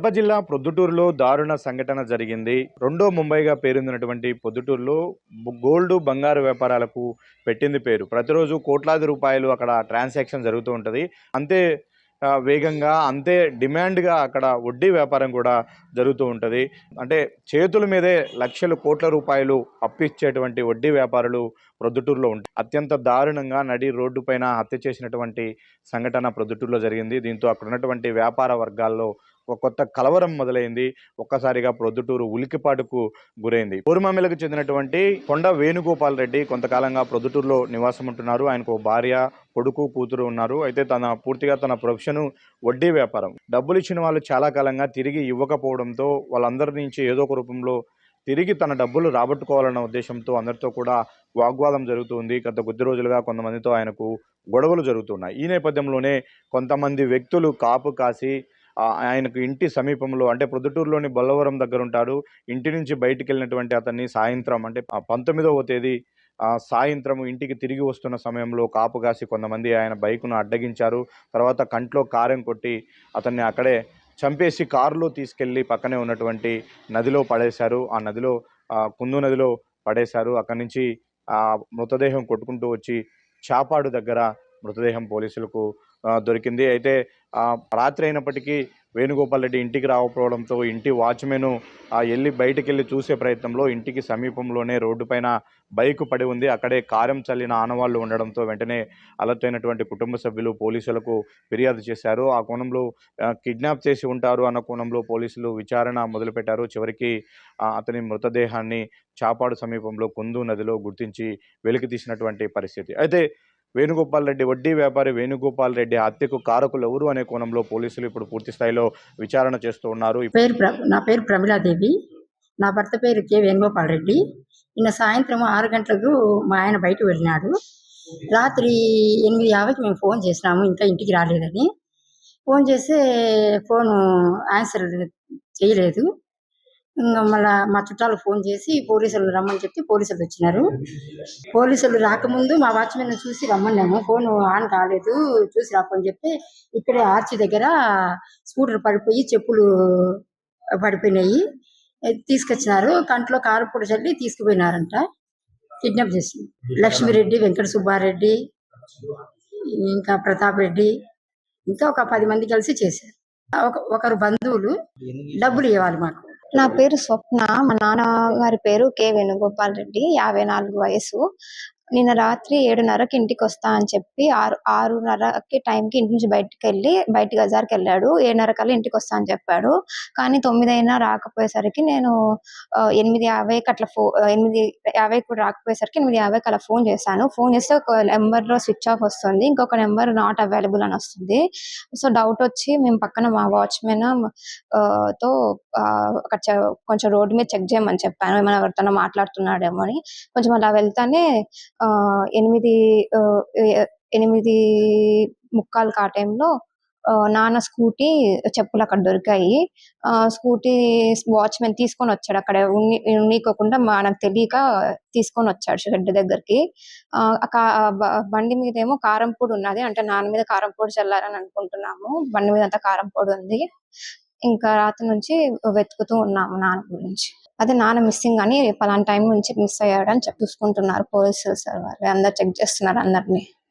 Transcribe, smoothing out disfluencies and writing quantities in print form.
కడప జిల్లా ప్రొద్దుటూరులో దారుణ సంఘటన జరిగింది. రెండో ముంబైగా పేరొందినటువంటి పొద్దుటూరులో గోల్డ్, బంగారు వ్యాపారాలకు పెట్టింది పేరు. ప్రతిరోజు కోట్లాది రూపాయలు అక్కడ ట్రాన్సాక్షన్ జరుగుతూ ఉంటది. అంతే వేగంగా, అంతే డిమాండ్‌గా అక్కడ వడ్డీ వ్యాపారం కూడా జరుగుతూ ఉంటది. అంటే చేతుల మీదే లక్షలు, కోట్ల రూపాయలు అప్పిచ్చేటువంటి వడ్డీ వ్యాపారులు ప్రొద్దుటూరులో ఉంటారు. అత్యంత దారుణంగా నడి రోడ్డు పైన హత్య చేసినటువంటి సంఘటన ప్రొద్దుటూరులో జరిగింది. దీంతో అక్కడ ఉన్నటువంటి వ్యాపార వర్గాల్లో ఒక కొత్త కలవరం మొదలైంది. ఒక్కసారిగా ప్రొద్దుటూరు ఉలికిపాటుకు గురైంది. ఊరుమామిలకు చెందినటువంటి కొండ వేణుగోపాల్ రెడ్డి కొంతకాలంగా ప్రొద్దుటూరులో నివాసం ఉంటున్నారు. ఆయనకు భార్య, కొడుకు, కూతురు ఉన్నారు. అయితే పూర్తిగా తన ప్రొఫెషన్ వడ్డీ వ్యాపారం. డబ్బులు ఇచ్చిన వాళ్ళు చాలా కాలంగా తిరిగి ఇవ్వకపోవడంతో వాళ్ళందరి నుంచి ఏదో ఒక రూపంలో తిరిగి తన డబ్బులు రాబట్టుకోవాలన్న ఉద్దేశంతో అందరితో కూడా వాగ్వాదం జరుగుతుంది. గత కొద్ది రోజులుగా కొంతమందితో ఆయనకు గొడవలు జరుగుతున్నాయి. ఈ నేపథ్యంలోనే కొంతమంది వ్యక్తులు కాపు కాసి ఆయనకు ఇంటి సమీపంలో, అంటే ప్రొద్దుటూరులోని బొల్లవరం దగ్గర ఉంటాడు. ఇంటి నుంచి బయటికి వెళ్ళినటువంటి అతన్ని సాయంత్రం, అంటే 19వ తేదీ సాయంత్రం ఇంటికి తిరిగి వస్తున్న సమయంలో కాపు కాసి కొంతమంది ఆయన బైకును అడ్డగించారు. తర్వాత కంట్లో కారం కొట్టి అతన్ని అక్కడే చంపేసి కారులో తీసుకెళ్లి పక్కనే ఉన్నటువంటి నదిలో పడేశారు. ఆ నదిలో కుందు నదిలో పడేశారు. అక్కడి నుంచి మృతదేహం కొట్టుకుంటూ వచ్చి చాపాడు దగ్గర మృతదేహం పోలీసులకు దొరికింది. అయితే రాత్రి అయినప్పటికీ వేణుగోపాల్ రెడ్డి ఇంటికి రాకపోవడంతో ఇంటి వాచ్మెన్ బయటికి వెళ్ళి చూసే ప్రయత్నంలో ఇంటికి సమీపంలోనే రోడ్డు పైన బైక్ పడి ఉంది. అక్కడే కారం చల్లిన ఆనవాళ్లు ఉండడంతో వెంటనే అలర్ట్ అయినటువంటి కుటుంబ సభ్యులు పోలీసులకు ఫిర్యాదు చేశారు. ఆ కోణంలో కిడ్నాప్ చేసి ఉంటారు అన్న కోణంలో పోలీసులు విచారణ మొదలుపెట్టారు. చివరికి అతని మృతదేహాన్ని చాపాడు సమీపంలో కుందు నదిలో గుర్తించి వెలికి తీసినటువంటి పరిస్థితి. అయితే వేణుగోపాల్ రెడ్డి, వడ్డీ వ్యాపారి వేణుగోపాల్ రెడ్డి హత్యకు కారకులు ఎవరు అనే కోణంలో పోలీసులు ఇప్పుడు పూర్తి స్థాయిలో విచారణ చేస్తూ ఉన్నారు. నా పేరు ప్రమిళాదేవి. నా భర్త పేరు కె వేణుగోపాల్ రెడ్డి. నిన్న సాయంత్రం 6 గంటలకు మా ఆయన బయటకు వెళ్ళినాడు. రాత్రి 8:50కి మేము ఫోన్ చేసినాము, ఇంకా ఇంటికి రాలేదని. ఫోన్ చేస్తే ఫోను ఆన్సర్ చేయలేదు. ఇంకా మళ్ళా మా చుట్టాలకు ఫోన్ చేసి పోలీసులు రమ్మని చెప్తే పోలీసులు వచ్చినారు. పోలీసులు రాకముందు మా వాచ్మెన్ చూసి రమ్మన్నాము. ఫోన్ ఆన్ కాలేదు, చూసి రాపని చెప్తే ఇక్కడే ఆర్చి దగ్గర స్కూటర్ పడిపోయి చెప్పులు పడిపోయినాయి, తీసుకొచ్చినారు. కంట్లో కారపొడి చల్లి తీసుకుపోయినారంట. కిడ్నాప్ చేసి లక్ష్మిరెడ్డి, వెంకట సుబ్బారెడ్డి, ఇంకా ప్రతాప్ రెడ్డి, ఇంకా ఒక 10 మంది కలిసి చేశారు. ఒకరు బంధువులు డబ్బులు ఇవ్వాలి మాకు. నా పేరు స్వప్న. మా నాన్న గారి పేరు కె వేణుగోపాల్ రెడ్డి, 54 వయసు. నిన్న రాత్రి 7:30కి ఇంటికి వస్తా అని చెప్పి 6:30కి టైంకి ఇంటి నుంచి బయటికి బజార్కి వెళ్ళాడు. 7:30 కల్లా ఇంటికి వస్తా అని చెప్పాడు. కానీ 9 అయినా రాకపోయేసరికి నేను 8:50కి అట్లా 8:50 కూడా రాకపోయేసరికి 8:50కి అలా ఫోన్ చేశాను. ఫోన్ చేస్తే ఒక నెంబర్లో స్విచ్ ఆఫ్ వస్తుంది, ఇంకొక నెంబర్ నాట్ అవైలబుల్ అని వస్తుంది. సో డౌట్ వచ్చి మేము పక్కన మా వాచ్మెన్ తో అక్కడ కొంచెం రోడ్డు మీద చెక్ చేయమని చెప్పాను, ఏమైనా ఎవరితోనో మాట్లాడుతున్నాడేమో అని. కొంచెం అలా వెళ్తానే 8:45 ఆ టైంలో నాన్న స్కూటీ చెప్పులు అక్కడ దొరికాయి. స్కూటీ వాచ్మెన్ తీసుకొని వచ్చాడు. అక్కడ ఉన్నీకోకుండా మనకు తెలియక తీసుకొని వచ్చాడు షెడ్ దగ్గరికి. బండి మీద ఏమో కారం పొడి ఉన్నది, అంటే నాన్న మీద కారం పొడి చల్లారని అనుకుంటున్నాము. బండి మీద అంతా కారం పొడి ఉంది. ఇంకా రాత్రి నుంచి వెతుకుతూ ఉన్నాము నాన్న గురించి. అదే నాన్న మిస్సింగ్ అని, పలానా టైం నుంచి మిస్ అయ్యాడని చూసుకుంటున్నారు పోలీసులు సార్. వాళ్ళు అందరు చెక్ చేస్తున్నారు అందరినీ.